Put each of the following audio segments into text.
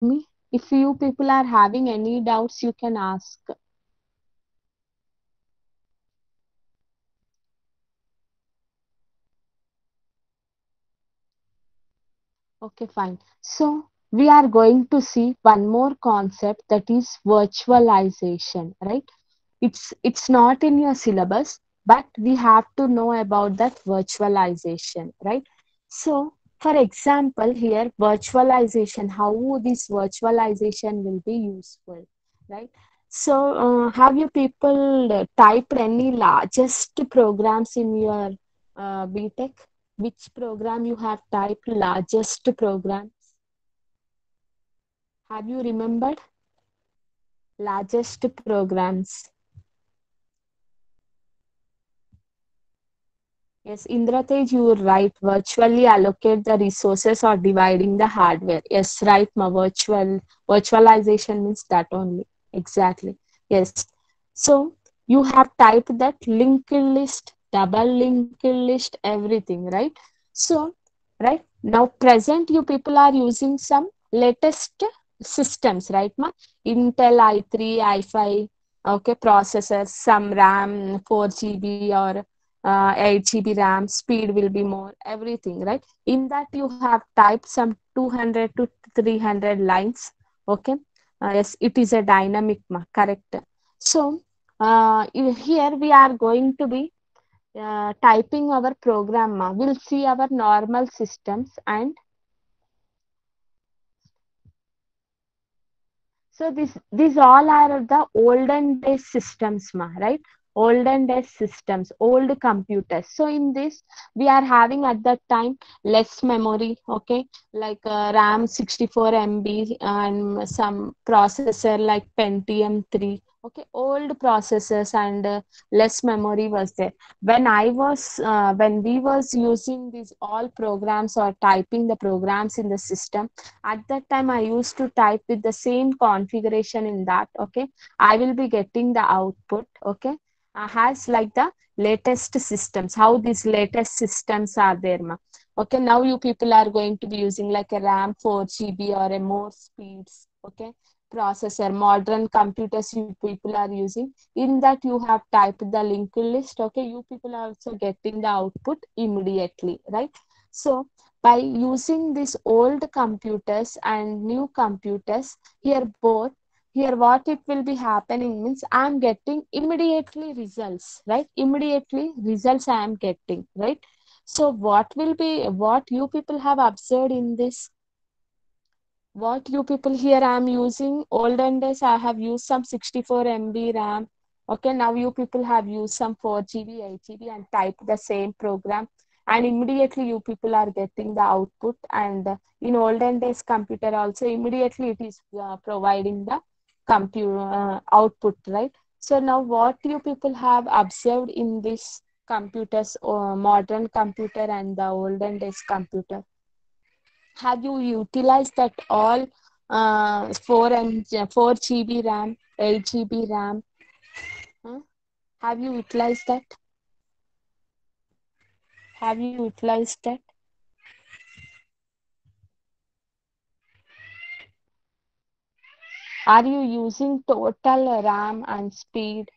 me? If you people are having any doubts, you can ask. Okay, fine. So we are going to see one more concept, that is virtualization, right? It's not in your syllabus, but we have to know about that virtualization, right? So for example, here virtualization, how this virtualization will be useful, right? So have you people typed any largest programs in your BTech? Which program you have typed largest program? Have you remembered largest programs? Yes, Indratej, you were right. Virtually allocate the resources or dividing the hardware. Yes, right, ma. Virtualization means that only. Exactly. Yes. So you have typed that linked list, double linked list, everything, right? So, right now, present you people are using some latest systems, right, ma? Intel i3, i5, okay, processors, some RAM, 4 GB or 8 GB RAM, speed will be more, everything, right? In that you have typed some 200 to 300 lines, okay? Yes, it is a dynamic, correct. So, here we are going to be typing our program. We'll see our normal systems, and so these all are the olden days systems, right? Olden days systems, old computers. So in this, we are having at that time less memory, okay, like RAM 64 MB and some processor like Pentium 3. Okay, old processors and less memory was there. When we was using these all programs or typing the programs in the system, at that time I used to type with the same configuration in that, okay, I will be getting the output, okay, has like the latest systems, how these latest systems are there, ma. Okay, now you people are going to be using like a RAM 4 GB or a more speeds, okay, processor, modern computers you people are using. In that you have typed the linked list, okay, you people are also getting the output immediately, right? So by using these old computers and new computers, here both, here what it will be happening means I am getting immediately results, right? Immediately results I am getting, right? So what you people have observed in this, what you people, here I am using olden days, I have used some 64 MB RAM, okay, now you people have used some 4 GB 8 GB and type the same program, and immediately you people are getting the output. And in olden days computer also immediately it is providing the computer output, right? So now what you people have observed in this computers, modern computer and the olden days computer, have you utilized that all 4 GB RAM, 8 GB RAM? Huh? Have you utilized that? Have you utilized that? Are you using total RAM and speed,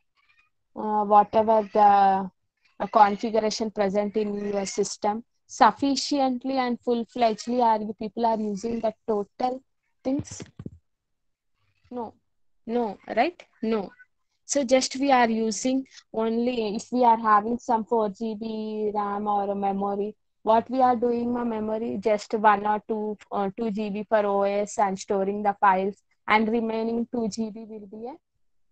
whatever the configuration present in your system, sufficiently and full-fledgedly? Are you people are using the total things? No, no, right? No. So just we are using only if we are having some 4 GB RAM or a memory. What we are doing my memory just 1 or 2 GB per OS and storing the files, and remaining 2 GB will be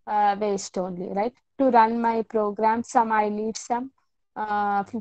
a waste only, right? To run my program, some I need some 50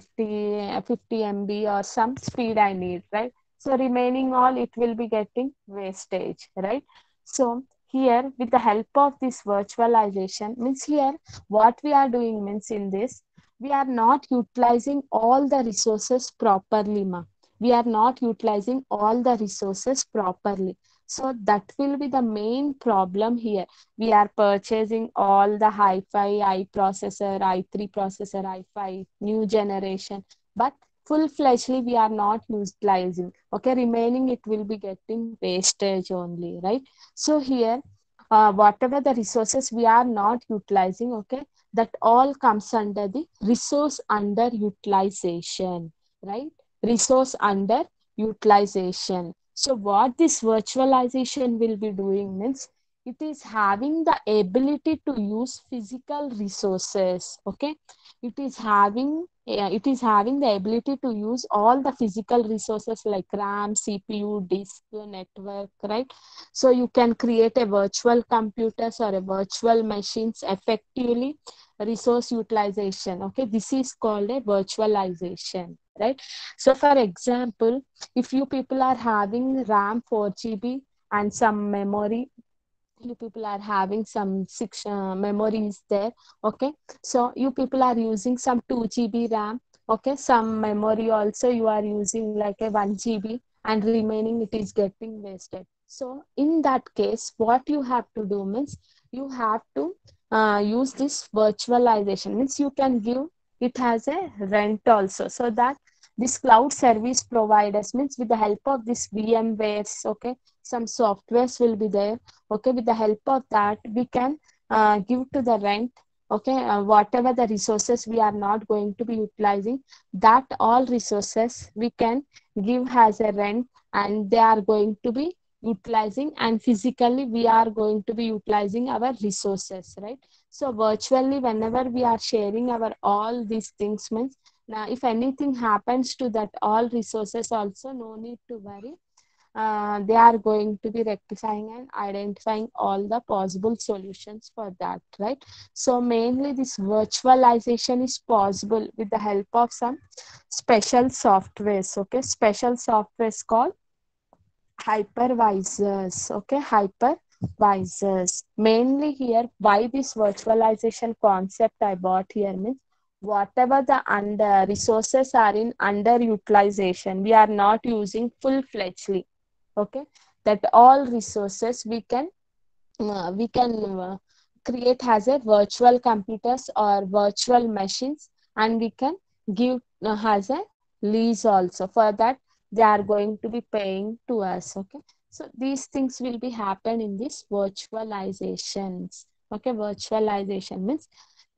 MB or some speed I need, right? So remaining all it will be getting wastage, right? So here with the help of this virtualization means, here what we are doing means, in this we are not utilizing all the resources properly, ma. We are not utilizing all the resources properly. So that will be the main problem here. We are purchasing all the hi-fi i processor, i3 processor, i5 new generation, but full-fledgedly we are not utilizing. Okay, remaining it will be getting wastage only, right? So here, whatever the resources we are not utilizing, okay, that all comes under the resource underutilization, right? Resource underutilization. So what this virtualization will be doing means it is having the ability to use physical resources. Okay, it is having the ability to use all the physical resources like RAM, CPU, disk, network, right? So you can create a virtual computers or a virtual machines effectively. Resource utilization, okay, this is called a virtualization, right? So for example, if you people are having RAM 4 GB and some memory, you people are having some six memories there. Okay, so you people are using some 2 GB RAM. Okay, some memory also you are using like a 1 GB, and remaining it is getting wasted. So in that case, what you have to do means you have to use this virtualization, means you can give it as a rent also, so that this cloud service providers, means with the help of this VMwares, okay, some softwares will be there. Okay, with the help of that we can give to the rent. Okay, whatever the resources we are not going to be utilizing, that all resources we can give as a rent, and they are going to be utilizing, and physically we are going to be utilizing our resources, right? So virtually whenever we are sharing our all these things means, now if anything happens to that all resources also, no need to worry. They are going to be rectifying and identifying all the possible solutions for that, right? So mainly this virtualization is possible with the help of some special softwares. Okay, special softwares called hypervisors. Okay, hypervisors mainly here. Why this virtualization concept I bought here means, whatever the under resources are in underutilization, we are not using full-fledgedly. Okay, that all resources we can create as a virtual computers or virtual machines, and we can give as a lease also. For that they are going to be paying to us. Okay, so these things will be happen in this virtualizations. Okay, virtualization means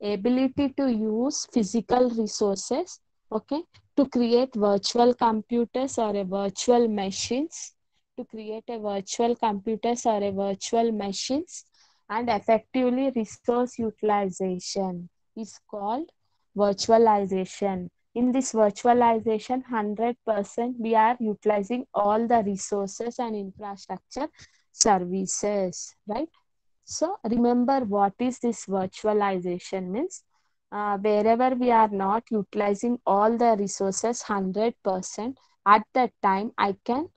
ability to use physical resources, okay, to create virtual computers or a virtual machines, to create a virtual computers or a virtual machines, and effectively resource utilization is called virtualization. In this virtualization, 100% we are utilizing all the resources and infrastructure services, right? So remember what is this virtualization means. Wherever we are not utilizing all the resources 100%, at that time I can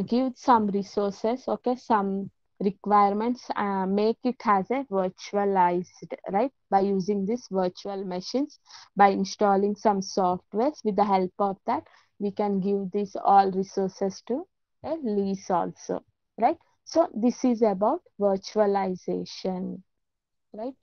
give some resources, okay, some requirements, make it as a virtualized, right? By using this virtual machines, by installing some softwares, with the help of that we can give these all resources to a lease also, right? So this is about virtualization, right?